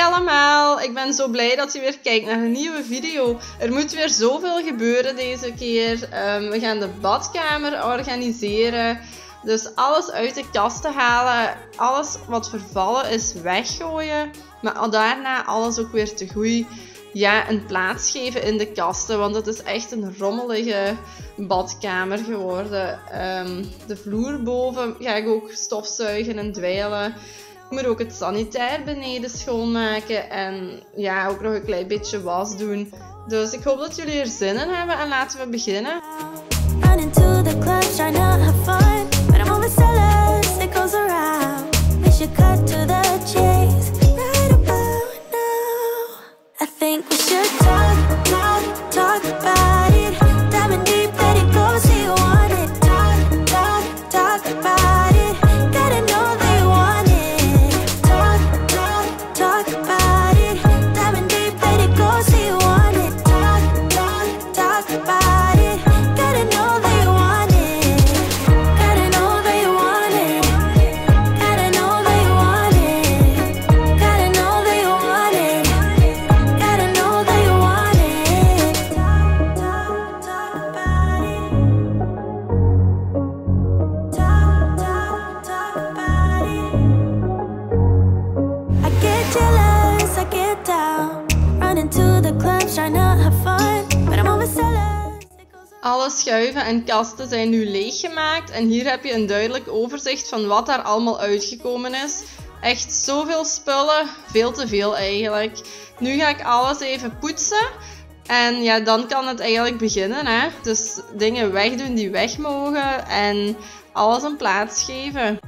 allemaal, ik ben zo blij dat je weer kijkt naar een nieuwe video. Er moet weer zoveel gebeuren deze keer. We gaan de badkamer organiseren. Dus alles uit de kasten halen. Alles wat vervallen is weggooien. Maar daarna alles ook weer te goed een plaats geven in de kasten. Want het is echt een rommelige badkamer geworden. De vloer boven ga ik ook stofzuigen en dweilen. Ik moet ook het sanitair beneden schoonmaken en ook nog een klein beetje was doen. Dus ik hoop dat jullie er zin in hebben en laten we beginnen. Alle schuiven en kasten zijn nu leeggemaakt en hier heb je een duidelijk overzicht van wat daar allemaal uitgekomen is. Echt zoveel spullen, veel te veel eigenlijk. Nu ga ik alles even poetsen en dan kan het eigenlijk beginnen. Hè? Dus dingen wegdoen die weg mogen en alles een plaats geven.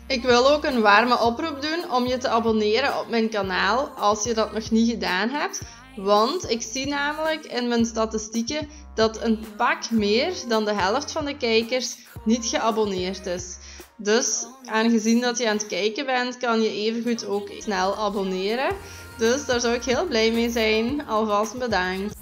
Ik wil ook een warme oproep doen om je te abonneren op mijn kanaal als je dat nog niet gedaan hebt. Want ik zie namelijk in mijn statistieken dat een pak meer dan de helft van de kijkers niet geabonneerd is. Dus aangezien dat je aan het kijken bent, kan je evengoed ook snel abonneren. Dus daar zou ik heel blij mee zijn. Alvast bedankt.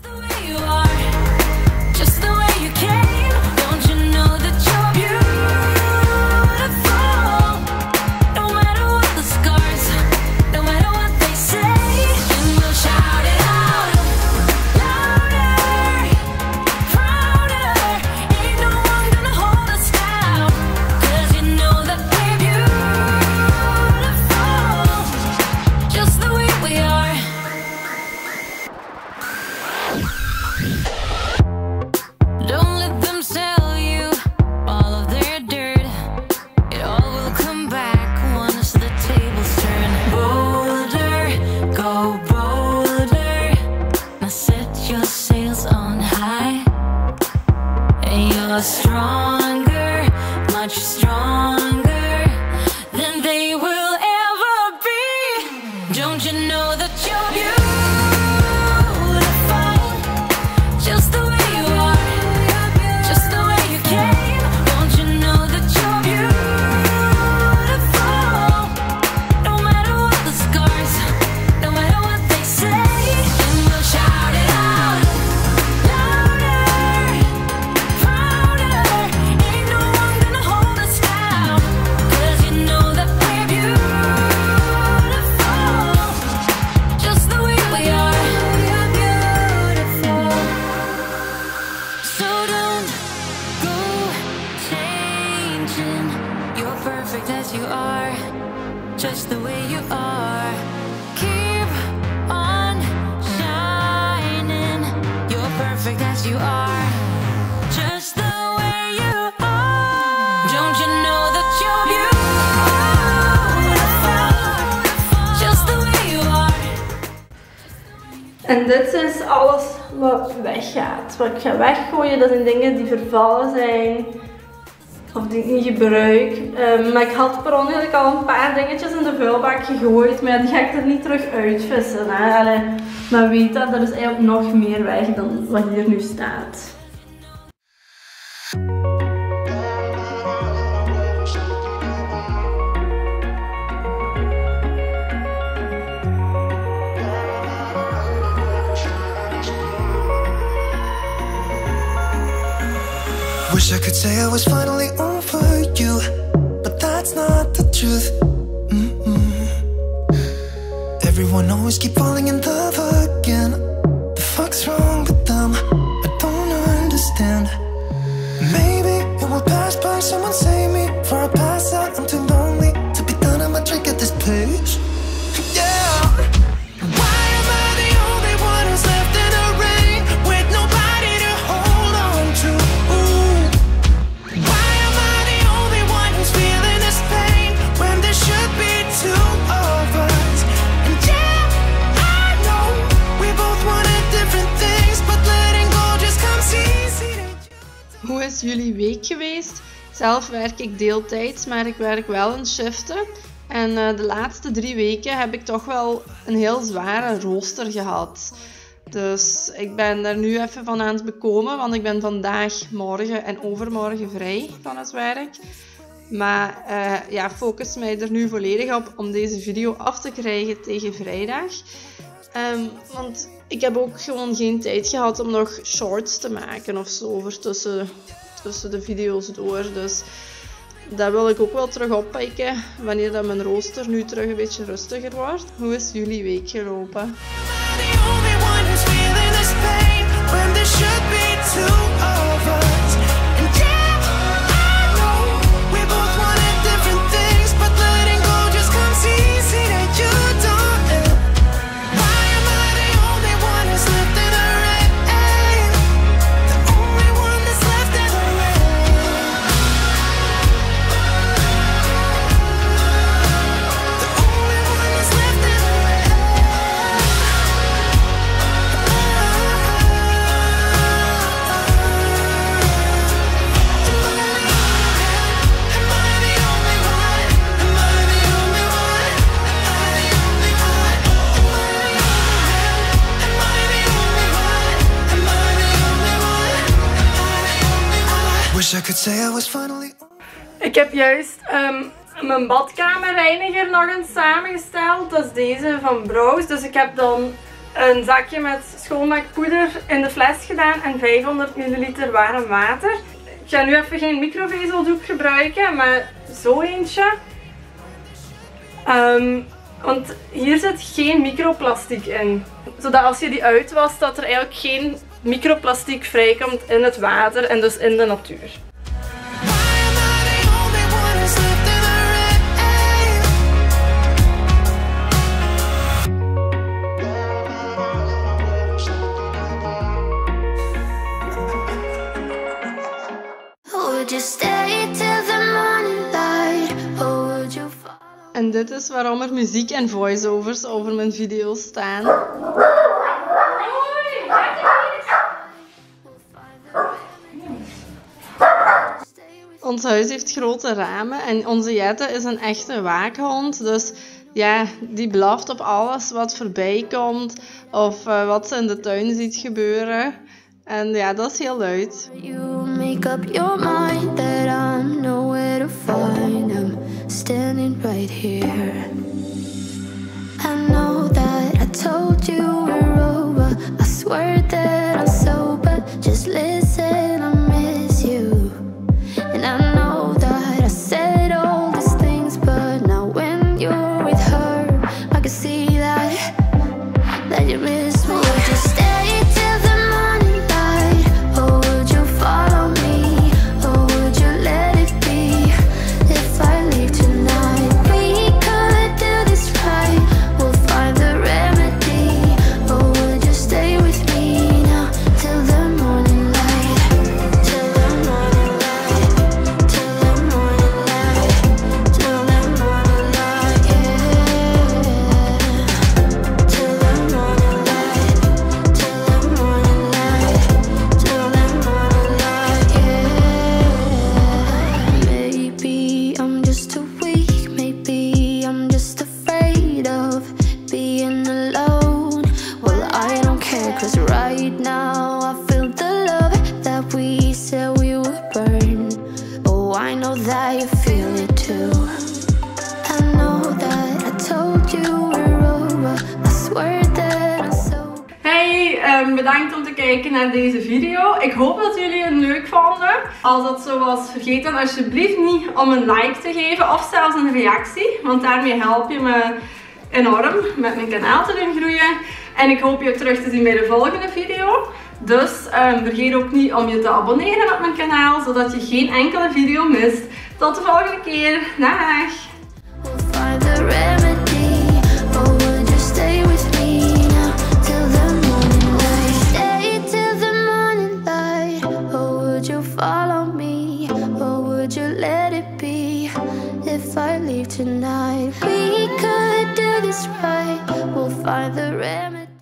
Stronger, much stronger than they will ever be. Don't you know that you're beautiful, just the way you are, just the way you came. Don't you know that you're beautiful, no matter what the scars, no matter what they say, and we'll shout it out louder, prouder. Ain't no one gonna hold us down, 'cause you know that we're beautiful, just the way we are. We're beautiful. you are, just the way you are. Don't you know that you're beautiful, just the way you are. En dit is alles wat weggaat. Wat ik ga weggooien, dat zijn dingen die vervallen zijn. Of die ik niet gebruik. Maar ik had per ongeluk al een paar dingetjes in de vuilbak gegooid. Maar die ga ik er niet terug uitvissen. Hè. Allee, maar weet dat, er is eigenlijk nog meer weg dan wat hier nu staat. Wish I could say I was finally over you, but that's not the truth. Everyone always keep falling in love again. The fuck's wrong with them? I don't understand. Maybe it will pass by, someone save me. For I pass out, I'm too lonely to be done. I'm a drink at this place. Yeah. Why am I the only one who's left in the rain with nobody to hold on to? Why am I the only one who's feeling this pain when there should be two of us? And yeah, I know we both wanted different things, but letting go just comes easy. Hoe is jullie week geweest? Zelf werk ik deeltijds, maar ik werk wel in shiften. En de laatste 3 weken heb ik toch wel een heel zware rooster gehad. Dus ik ben daar nu even van aan het bekomen, want ik ben vandaag, morgen en overmorgen vrij van het werk. Maar ja, focus mij er nu volledig op om deze video af te krijgen tegen vrijdag. Want ik heb ook gewoon geen tijd gehad om nog shorts te maken of zo voor tussen de video's door. Dus dat wil ik ook wel terug oppikken wanneer dat mijn rooster nu terug een beetje rustiger wordt. Hoe is jullie week gelopen? Ik heb juist mijn badkamerreiniger nog eens samengesteld. Dat is deze van Browse. Dus ik heb dan een zakje met schoonmaakpoeder in de fles gedaan en 500 ml warm water. Ik ga nu even geen microvezeldoek gebruiken, maar zo eentje. Want hier zit geen microplastic in. Zodat als je die uitwast, dat er eigenlijk geen microplastic vrijkomt in het water en dus in de natuur. En dit is waarom er muziek en voiceovers over mijn video's staan. Ons huis heeft grote ramen en onze Jette is een echte waakhond. Dus ja, die blaft op alles wat voorbij komt of wat ze in de tuin ziet gebeuren. En ja, dat is heel luid. You make up your mind that I'm nowhere to find. I'm standing right here. I know that I told you we're over. I swear that I'm sober. Just listen, I miss you. And I know that I said all these things, but now when you're with her, I can see that you miss me. Would you stay till the morning light, or would you follow me, or would you let it be? If I leave tonight, we could do this right. We'll find the remedy, or would you stay with me now till the morning light? it's worth it. I'm so Hey, bedankt om te kijken naar deze video. Ik hoop dat jullie het leuk vonden. Als dat zo was, vergeet dan alsjeblieft niet om een like te geven of zelfs een reactie. Want daarmee help je me enorm met mijn kanaal te doen groeien. En ik hoop je terug te zien bij de volgende video. Dus vergeet ook niet om je te abonneren op mijn kanaal, zodat je geen enkele video mist. Tot de volgende keer. Dag! we'll find the remedy. Or would you stay with me now till the morning light? Stay till the morning light. Or would you follow me? Or would you let it be? If I leave tonight, we could do this right. We'll find the remedy.